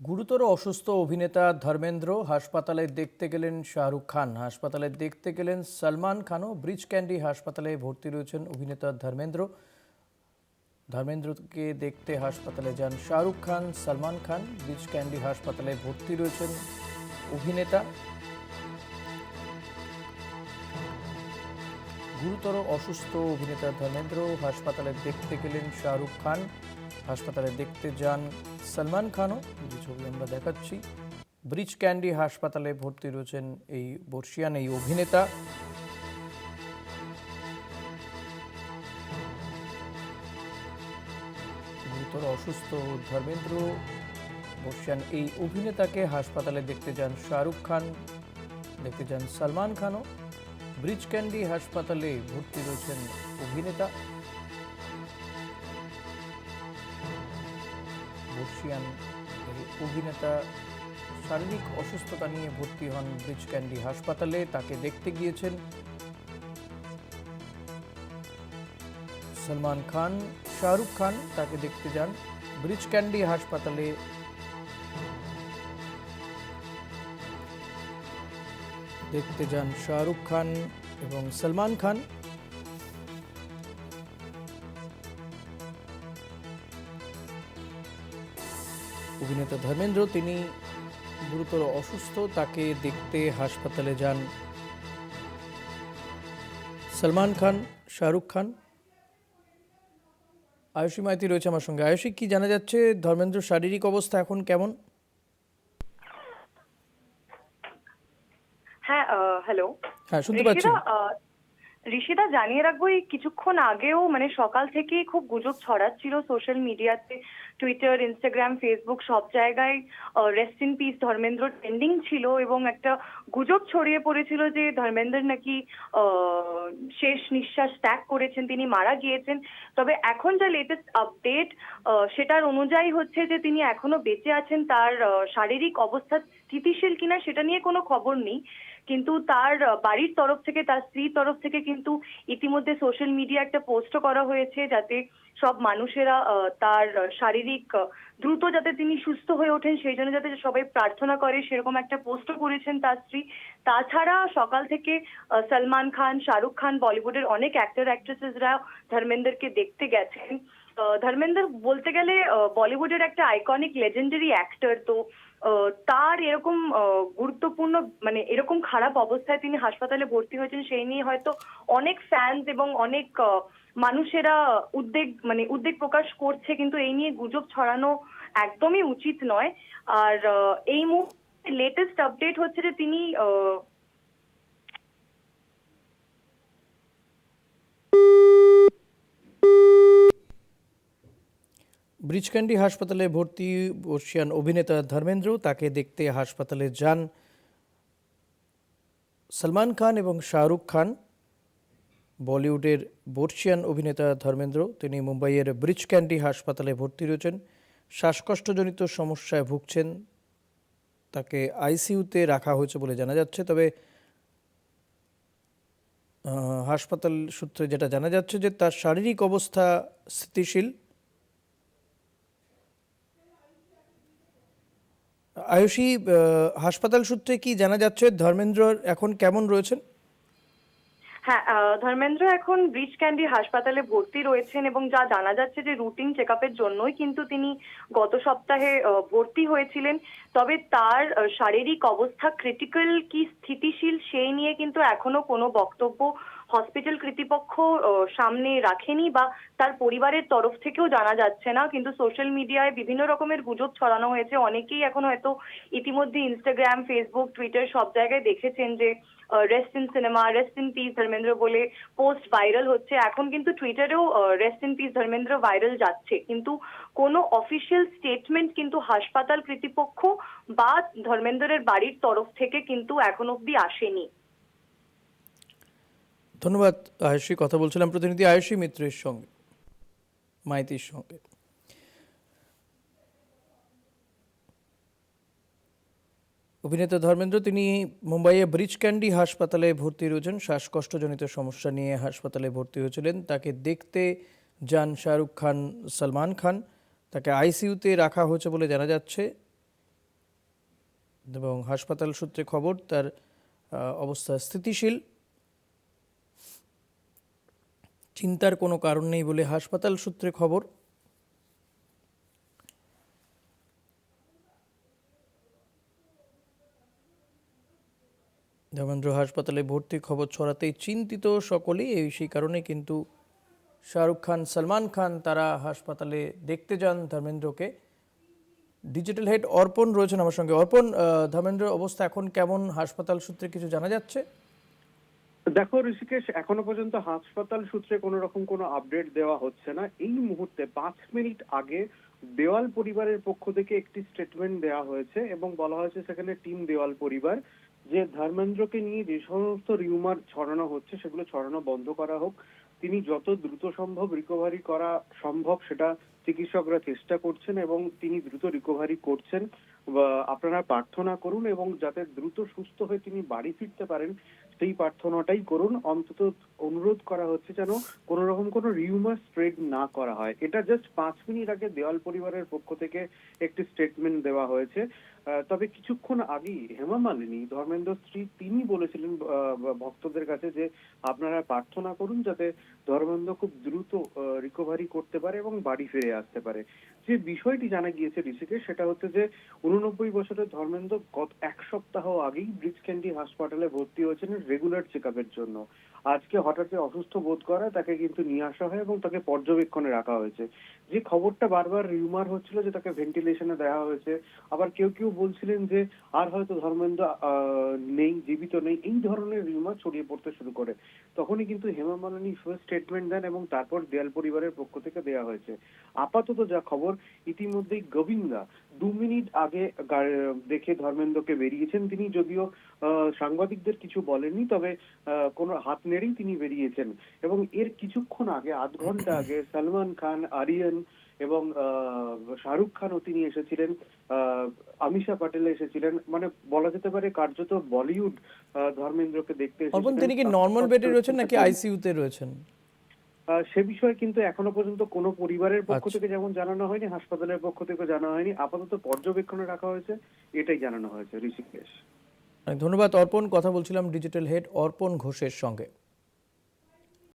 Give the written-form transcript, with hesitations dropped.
গুরুতর অসুস্থ অভিনেতা ধর্মেন্দ্র হাসপাতালে দেখতে গেলেন শাহরুখ খান। হাসপাতালে দেখতে গেলেন সলমান খানও। ব্রিচ ক্যান্ডি হাসপাতালে ভর্তি রয়েছেন অভিনেতা ধর্মেন্দ্র। ধর্মেন্দ্রকে দেখতে হাসপাতালে যান শাহরুখ খান, সলমান খান। ব্রিচ ক্যান্ডি হাসপাতালে ভর্তি রয়েছেন অভিনেতা। গুরুতর অসুস্থ অভিনেতা ধর্মেন্দ্র হাসপাতালে দেখতে গেলেন শাহরুখ খান। হাসপাতালে দেখতে যান সলমান খানও, যে ছবি আমরা দেখাচ্ছি। ব্রিচ ক্যান্ডি হাসপাতালে ভর্তি রয়েছেন এই বর্ষিয়ান এই অভিনেতা। গুরুতর অসুস্থ ধর্মেন্দ্র বর্ষিয়ান এই অভিনেতাকে হাসপাতালে দেখতে যান শাহরুখ খান, দেখতে যান সলমান খানও। ব্রিচ ক্যান্ডি হাসপাতালে ভর্তি রয়েছেন অভিনেতা। বর্ষিয়ান এই অভিনেতা শারীরিক অসুস্থতা নিয়ে ভর্তি হন ব্রিচ ক্যান্ডি হাসপাতালে। তাকে দেখতে গিয়েছেন সলমান খান, শাহরুখ খান। তাকে দেখতে যান ব্রিচ ক্যান্ডি হাসপাতালে। দেখতে যান শাহরুখ খান এবং সলমান খান। অভিনেতা ধর্মেন্দ্র তিনি গুরুতর অসুস্থ, তাকে দেখতে হাসপাতালে যান সলমান খান, শাহরুখ খান। আয়ুষী মাইতি রয়েছে আমার সঙ্গে। আয়ুষী, কি জানা যাচ্ছে ধর্মেন্দ্র শারীরিক অবস্থা এখন কেমন? হ্যাঁ, হ্যালো। হ্যাঁ, শুনতে পাচ্ছি। ঋষিদা, জানিয়ে রাখবো, এই কিছুক্ষণ আগেও মানে সকাল থেকেই খুব গুজব ছড়াচ্ছিল সোশ্যাল মিডিয়াতে, টুইটার, ইনস্টাগ্রাম, ফেসবুক সব জায়গায় rest in peace Dharmendra trending ছিল এবং একটা গুজব ছড়িয়ে পড়েছিল যে ধর্মেন্দ্র নাকি শেষ নিঃশ্বাস ত্যাগ করেছেন, তিনি মারা গিয়েছেন। তবে এখন যা লেটেস্ট আপডেট সেটার অনুযায়ী হচ্ছে যে তিনি এখনো বেঁচে আছেন। তার শারীরিক অবস্থা স্থিতিশীল কিনা সেটা নিয়ে কোনো খবর নেই, কিন্তু তার বাড়ির তরফ থেকে, তার স্ত্রীর তরফ থেকে কিন্তু ইতিমধ্যে সোশ্যাল মিডিয়া একটা পোস্টও করা হয়েছে যাতে সব মানুষেরা তার শারীরিক দ্রুত যাতে তিনি সুস্থ হয়ে ওঠেন সেই জন্য যাতে সবাই প্রার্থনা করে, সেরকম একটা পোস্টও করেছেন তার স্ত্রী। তাছাড়া সকাল থেকে সলমান খান, শাহরুখ খান, বলিউডের অনেক অ্যাক্টর অ্যাক্ট্রেসেসরা ধর্মেন্দ্রকে দেখতে গেছেন। ধর্মেন্দ্র বলতে গেলে বলিউডের একটা আইকনিক লেজেন্ডারি অ্যাক্টর। তো তার এরকম গুরুত্বপূর্ণ মানে এরকম খারাপ অবস্থায় তিনি হাসপাতালে ভর্তি হয়েছেন সেই নিয়ে হয়তো অনেক ফ্যান্স এবং অনেক মানুষেরা উদ্বেগ প্রকাশ করছে, কিন্তু এই নিয়ে গুজব ছড়ানো একদমই উচিত নয়। আর এই মুহূর্তে লেটেস্ট আপডেট হচ্ছে যে তিনি ব্রিচ ক্যান্ডি হাসপাতালে ভর্তি বর্ষিয়ান অভিনেতা ধর্মেন্দ্র। তাকে দেখতে হাসপাতালে যান সলমান খান এবং শাহরুখ খান। বলিউডের বর্ষিয়ান অভিনেতা ধর্মেন্দ্র তিনি মুম্বাইয়ের ব্রিচ ক্যান্ডি হাসপাতালে ভর্তি রয়েছেন। শ্বাসকষ্টজনিত সমস্যায় ভুগছেন, তাকে আইসিইউতে রাখা হয়েছে বলে জানা যাচ্ছে। তবে হাসপাতাল সূত্রে যেটা জানা যাচ্ছে যে তার শারীরিক অবস্থা স্থিতিশীল। আয়ুষী, হাসপাতাল সূত্রে কি জানা যাচ্ছে ধর্মেন্দ্র এখন কেমন রয়েছেন? হ্যাঁ, ধর্মেন্দ্র এখন ব্রিচ ক্যান্ডি হাসপাতালে ভর্তি রয়েছেন এবং যা জানা যাচ্ছে যে রুটিন চেক আপের জন্যই কিন্তু তিনি গত সপ্তাহে ভর্তি হয়েছিলেন। তবে তার শারীরিক অবস্থা ক্রিটিক্যাল কি স্থিতিশীল সেই নিয়ে কিন্তু এখনো কোনো বক্তব্য হসপিটাল কর্তৃপক্ষ সামনে রাখেনি বা তার পরিবারের তরফ থেকেও জানা যাচ্ছে না। কিন্তু সোশ্যাল মিডিয়ায় বিভিন্ন রকমের গুজব ছড়ানো হয়েছে। অনেকেই এখন হয়তো ইতিমধ্যে ইনস্টাগ্রাম, ফেসবুক, টুইটার সব জায়গায় দেখেছেন যে rest in cinema, rest in peace Dharmendra বলে পোস্ট ভাইরাল হচ্ছে। এখন কিন্তু টুইটারেও rest in peace Dharmendra viral যাচ্ছে, কিন্তু কোনো অফিসিয়াল স্টেটমেন্ট কিন্তু হাসপাতাল কর্তৃপক্ষ বা ধর্মেন্দ্রের বাড়ির তরফ থেকে কিন্তু এখন অব্দি আসেনি। ধন্যবাদ আয়ুষী। কথা বলছিলাম প্রতিনিধি আয়ুষী মিত্রের সঙ্গে, মাইতির সঙ্গে। অভিনেতা ধর্মেন্দ্র তিনি মুম্বাইয়ে ব্রিচ ক্যান্ডি হাসপাতালে ভর্তি রয়েছেন। শ্বাসকষ্টজনিত সমস্যা নিয়ে হাসপাতালে ভর্তি হয়েছিলেন। তাকে দেখতে যান শাহরুখ খান, সলমান খান। তাকে আইসিইউতে রাখা হয়েছে বলে জানা যাচ্ছে। এবং হাসপাতাল সূত্রে খবর তার অবস্থা স্থিতিশীল, চিন্তার কোনো কারণ নেই বলে হাসপাতাল সূত্রে খবর। ধর্মেন্দ্র হাসপাতালে ভর্তির খবর ছড়াতেই চিন্তিত সকলেই, সেই কারণে কিন্তু শাহরুখ খান, সলমান খান তারা হাসপাতালে দেখতে যান ধর্মেন্দ্রকে। ডিজিটাল হেড অর্পণ রয়েছেন আমার সঙ্গে। অর্পণ, ধর্মেন্দ্রের অবস্থা এখন কেমন, হাসপাতাল সূত্রে কিছু জানা যাচ্ছে? দেখো ঋষিকেশ, এখনো পর্যন্ত হাসপাতাল সূত্রে কোনো রকম কোনো আপডেট দেওয়া হচ্ছে না। এই মুহূর্তে 5 মিনিট আগে দেওয়াল পরিবারের পক্ষ থেকে একটি স্টেটমেন্ট দেওয়া হয়েছে এবং বলা হয়েছে সেখানে টিম দেওয়াল পরিবার যে ধর্মেন্দ্রকে নিয়ে যে সমস্ত রিউমার ছড়ানো হচ্ছে সেগুলো ছড়ানো বন্ধ করা হোক। তিনি যত দ্রুত সম্ভব রিকভারি করা সম্ভব সেটা চিকিৎসকরা চেষ্টা করছেন এবং তিনি দ্রুত রিকভারি করছেন। আপনারা প্রার্থনা করুন এবং যাতে দ্রুত সুস্থ হয়ে তিনি বাড়ি ফিরতে পারেন সেই প্রার্থনাটাই করুন। অন্তত অনুরোধ করা হচ্ছে যেন কোন রকম কোনো রিউমার স্প্রেড না করা হয়। এটা জাস্ট 5 মিনিট আগে দেওয়াল পরিবারের পক্ষ থেকে একটি স্টেটমেন্ট দেওয়া হয়েছে। তবে কিছুক্ষণ আগেই হেমা মালিনী, ধর্মেন্দ্র স্ত্রী, তিনি বলেছিলেন ভক্তদের কাছে যে আপনারা প্রার্থনা করুন যাতে ধর্মেন্দ্র খুব দ্রুত রিকভারি করতে পারে এবং বাড়ি ফিরে আসতে পারে। যে বিষয়টি জানা গিয়েছে ঋষিকে, সেটা হচ্ছে যে 89 বছরের ধর্মেন্দ্র গত 1 সপ্তাহ আগেই ব্রিচ ক্যান্ডি হাসপাতালে ভর্তি হয়েছেন রেগুলার চেক আপের জন্য। আজকে হঠাৎ অসুস্থ বোধ করায় তাকে কিন্তু নিয়ে আসা হয় এবং তাকে পর্যবেক্ষণে রাখা হয়েছে। যে খবরটা বারবার রিউমার হচ্ছিল যে তাকে ভেন্টিলেশনে দেওয়া হয়েছে, আবার কেউ কেউ বলছিলেন যে আর হয়তো ধর্মেন্দ্র নেই, জীবিত নেই, এই ধরনের রিউমার ছড়িয়ে পড়তে শুরু করে। তখনই কিন্তু হেমা মালিনী ফার্স্ট স্টেটমেন্ট দেন এবং তারপর দেয়াল পরিবারের পক্ষ থেকে দেওয়া হয়েছে। আপাতত যা খবর, ইতিমধ্যেই গোবিন্দা 2 মিনিট আগে দেখে ধর্মেন্দ্রকে বেরিয়েছেন। তিনি যদিও সাংবাদিকদের কিছু বলেননি, তবে কোনো হাত নেড়েই তিনি বেরিয়েছেন। এবং এর কিছুক্ষণ আগে, আধ ঘন্টা আগে, সলমান খান, আরিয়ান এবং শাহরুখ খানও তিনি এসেছিলেন, আমিষা প্যাটেল এসেছিলেন। মানে বলা যেতে পারে কার্যত বলিউড ধর্মেন্দ্রকে দেখতে অর্পণ, এসেছিলেন। তিনি কি নর্মাল বেডে রয়েছেন নাকি আইসিইউতে রয়েছেন? সে বিষয়ে কিন্তু এখনো পর্যন্ত কোনো পরিবারের পক্ষ আচ্ছা। থেকে যেমন জানানো হয়নি, হাসপাতালের পক্ষ থেকে জানানো হয়নি। আপাতত পর্যবেক্ষণে রাখা হয়েছে, এটাই জানানো হয়েছে ঋষিকেশ। ধন্যবাদ অর্পণ। কথা বলছিলাম ডিজিটাল হেড অর্পণ ঘোষের সঙ্গে।